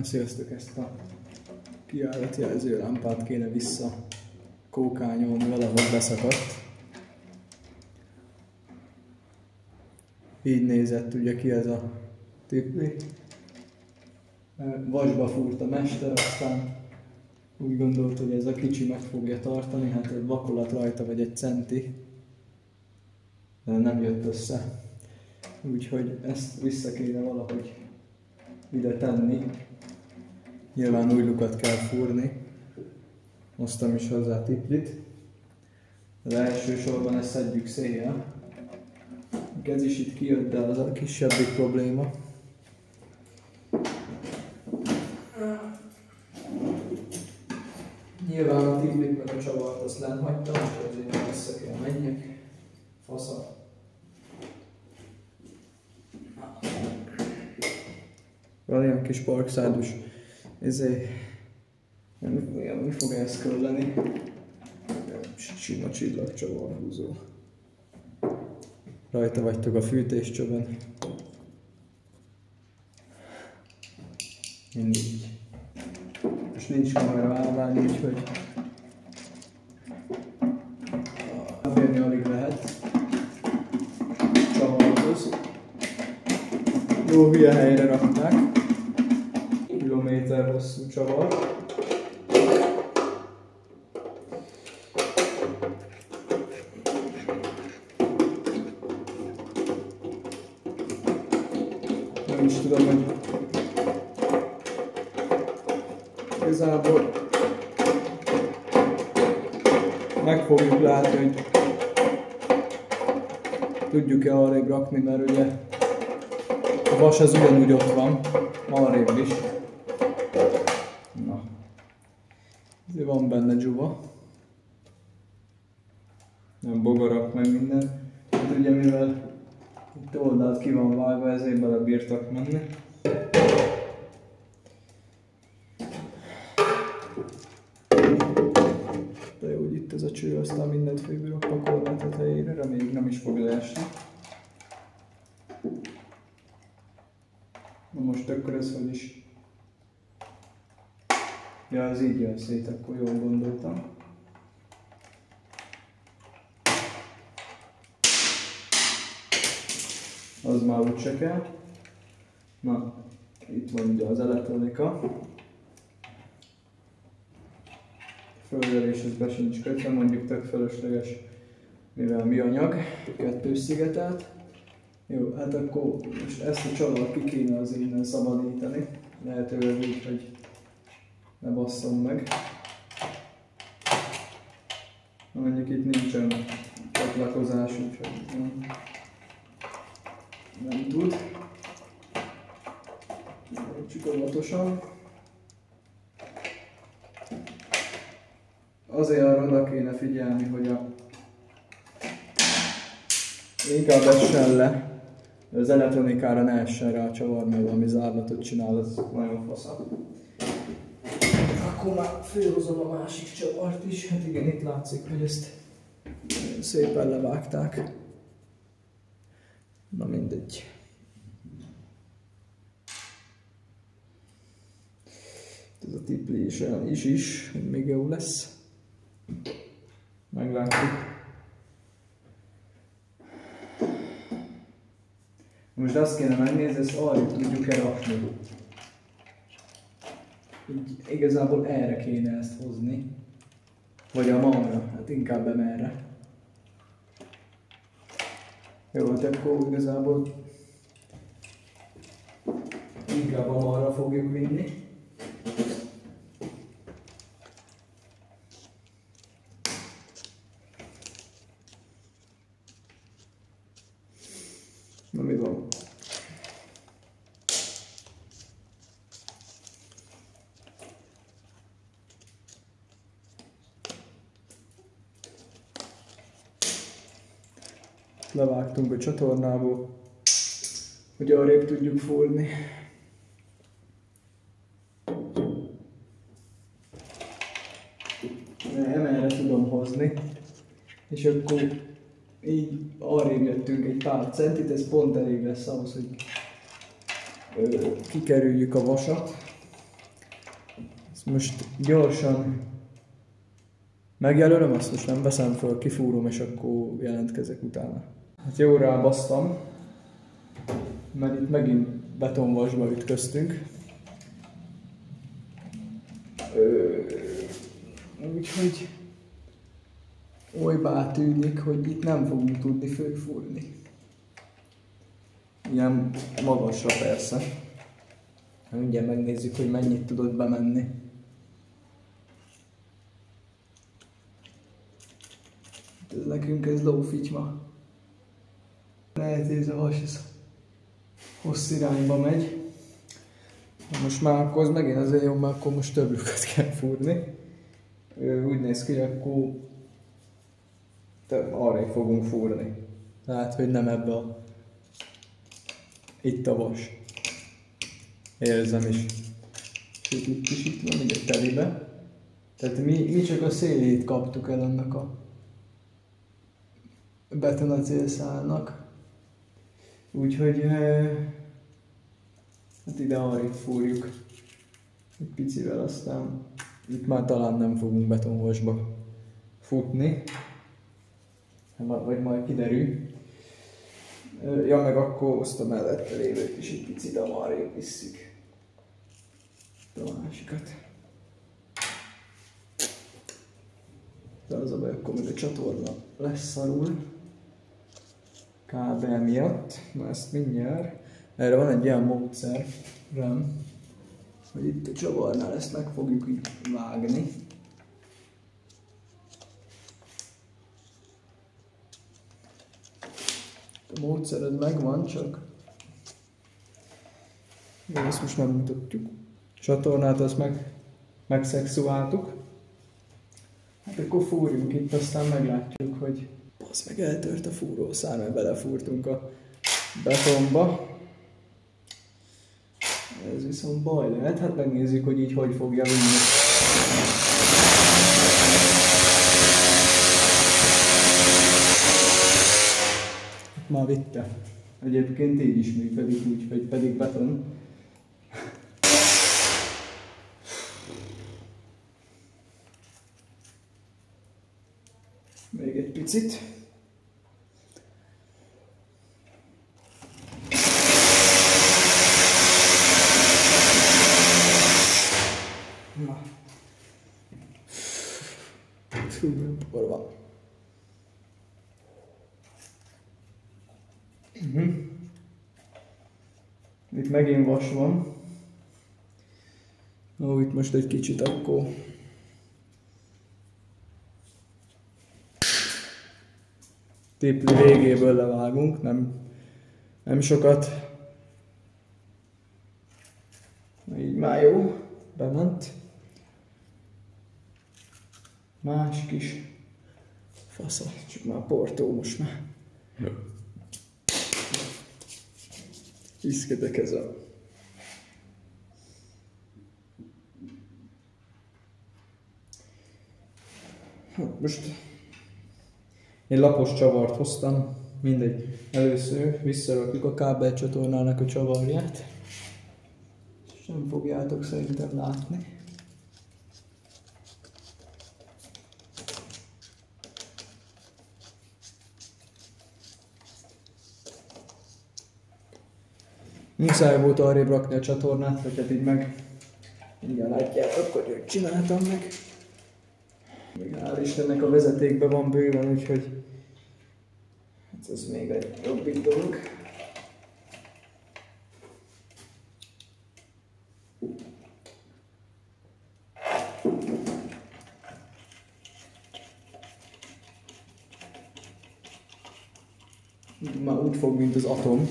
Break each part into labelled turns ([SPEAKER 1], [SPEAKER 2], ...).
[SPEAKER 1] Sziasztok, ezt a kijáratjelző lámpát kéne vissza kókányolni, valahogy beszakadt. Így nézett ugye ki ez a tipli. Vasba fúrt a mester, aztán úgy gondolt, hogy ez a kicsi meg fogja tartani, hát egy vakolat rajta vagy egy centi, de nem jött össze. Úgyhogy ezt vissza kéne valahogy ide tenni. Nyilván új lukat kell fúrni. Hoztam is hozzá tiplit. De elsősorban ezt szedjük széjjel. Ez is itt kijött, de az a kisebbik probléma. Nyilván a tiplit meg a csavart azt lent hagytam, és azért vissza kell menjek. Fasza. Van ilyen kis parkszádus. Mi fog ezt kölleni? Sima csillagcsavarhúzó. Rajta vagytok a fűtéscsövön. Mindig. Most nincs kamera állvány, úgyhogy férni alig lehet. Csavarhoz. Jó hülye helyre rakták. Kilométer hosszú csavar. Nem is tudom, hogy igazából meg fogjuk látni, hogy tudjuk-e arrébb rakni, mert ugye a vas az ugyanúgy ott van, arrébb is. Na, ezért van benne dzsuva. Nem bogarak meg minden. Hát ugye mivel itt oldalt ki van vágva, ezért bele bírtak menni. De jó, hogy itt ez a cső, aztán mindent félbírok pakolni a tetejére, reméljük nem is fog leesni. Na most akkor ez hogy is? Ja, ez így jön szét, akkor jól gondoltam. Az már úgyse kell. Na, itt van ugye az elektronika. Földeléshez be sincs kötve, mondjuk tök fölösleges, mivel műanyag, kettős szigetelt. Jó, hát akkor most ezt a csavart ki kéne az innen szabadítani. Lehetőleg úgy, hogy ne basszom meg. Mondjuk itt nincsen csatlakozás, úgyhogy nem tud. Csak óvatosan. Azért arra oda kéne figyelni, hogy inkább essen le. Az elektronikára ne essen rá a csavar, mert valami zárlatot csinál, az nagyon fasza. Akkor már fölhozom a másik csavart is. Hát igen, itt látszik, hogy ezt szépen levágták. Na mindegy. Ez a tipli is olyan is, hogy még jó lesz. Meglátjuk. Most azt kéne megnézni, ezt arra tudjuk-e rakni. Így igazából erre kéne ezt hozni. Vagy a marra, hát inkább emerre. Jó, hát akkor igazából inkább a marra fogjuk vinni. Na mi van? Levágtunk a csatornából, hogy arrébb tudjuk fúrni. Emelre tudom hozni, és akkor így arrébb jöttünk egy pár centit, ez pont elég lesz ahhoz, hogy kikerüljük a vasat. Ezt most gyorsan megjelölöm, azt most nem veszem föl, kifúrom, és akkor jelentkezek utána. Hát jó, rábasztam, mert itt megint betonvasba ütköztünk. Úgyhogy olybá tűnik, hogy itt nem fogunk tudni fölfúrni. Ilyen magasra persze. Mindjárt megnézzük, hogy mennyit tudod bemenni. Ez nekünk ez lófityma. Lehet, hogy ez a vas hossz irányba megy. Most már akkor az megint azért jó, mert akkor most több lyukat kell fúrni. Úgy néz ki, hogy akkor arra fogunk fúrni. Tehát, hogy nem ebbe a... Itt a vas. Érzem is. Sőt, itt is itt van, így a telibe. Tehát mi csak a szélét kaptuk el annak a betonacélszálnak. Úgyhogy hát ide arrébb fúrjuk egy picivel, aztán itt már talán nem fogunk betonvasba futni. Vagy majd kiderül. Ja, meg akkor azt a mellette lévőt is egy picit arrébb visszük. A másikat. De az a baj, akkor még a csatorna lesz szarul. Kábel miatt. Na ezt mindjárt. Erre van egy ilyen módszerem, hogy itt a csavarnál ezt meg fogjuk így vágni. A módszered megvan, csak ezt most nem mutatjuk. Csatornát azt megszexuáltuk. Hát akkor fúrjunk itt, aztán meglátjuk, hogy az meg eltört a fúrószár, mert belefúrtunk a betonba. Ez viszont baj lehet, hát megnézzük, hogy így hogy fogja vinni. Már vitte. Egyébként így is működik, úgyhogy pedig beton. Még egy picit. Na. Hol van? Itt megint vas van. Ó, itt most egy kicsit akkor tépli végéből levágunk, nem sokat. Így már jó, bement. Más kis fasza, csak már portó most már. Iszkedek ezzel. Most egy lapos csavart hoztam, mindegy. Először visszarakjuk a kábelcsatornának a csavarját. És nem fogjátok szerintem látni. Muszáj volt arrébb rakni a csatornát, vagy hát így meg igen látjátok, hogy őt csináltam meg. Még hál' Istennek a vezetékben van bőven, úgyhogy ez még egy jobbik dolog. Már úgy fog, mint az atom.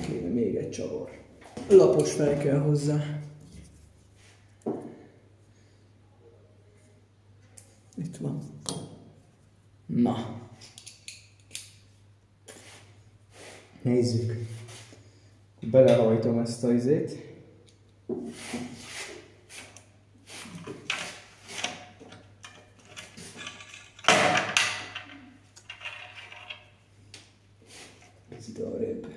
[SPEAKER 1] Kéne még egy csavar. Lapos fel kell hozzá. Itt van. Na. Nézzük. Belehajtom ezt a izét. Picit arrébb.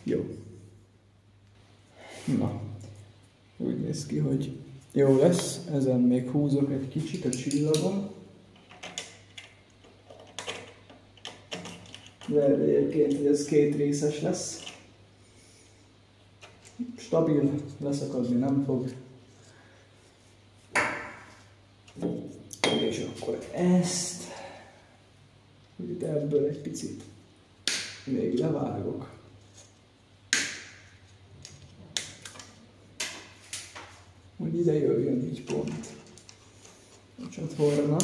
[SPEAKER 1] Jó. Na, úgy néz ki, hogy jó lesz. Ezen még húzok egy kicsit a csillagon. De egyébként, hogy ez 2 részes lesz. Stabil, leszakadni nem fog. És akkor ezt, itt ebből egy picit még levágok. Hogy ide jöjjön így pont a csatorna.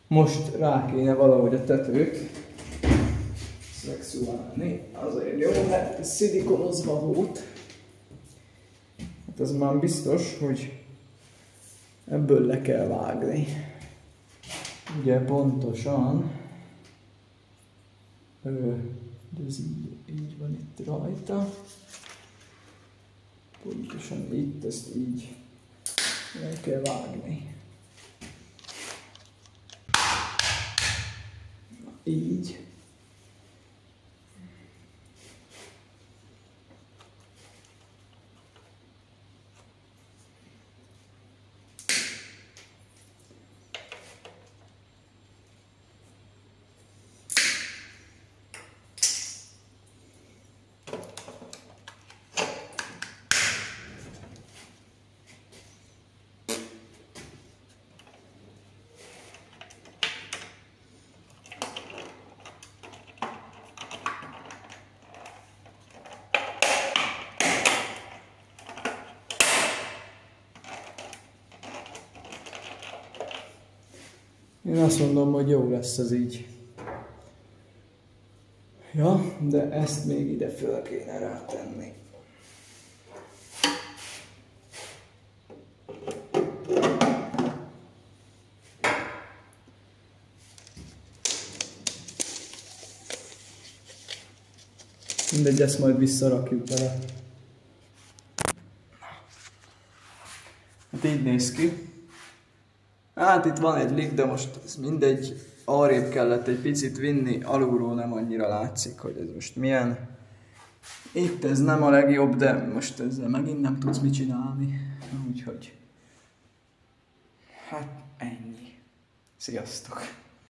[SPEAKER 1] Most rá kéne valahogy a tetőt szexuálni, azért jó, mert ez szilikonozva volt. Hát az már biztos, hogy ebből le kell vágni. Ugye pontosan, ez így van itt rajta. Pontosan itt, ezt így le kell vágni. Így. Én azt mondom, hogy jó lesz ez így. Ja, de ezt még ide föl kéne rátenni. Mindegy, ezt majd visszarakjuk bele. Hát így néz ki. Hát itt van egy lig, de most ez mindegy, arrébb kellett egy picit vinni, alulról nem annyira látszik, hogy ez most milyen. Itt ez nem a legjobb, de most ezzel megint nem tudsz mit csinálni, úgyhogy hát ennyi. Sziasztok!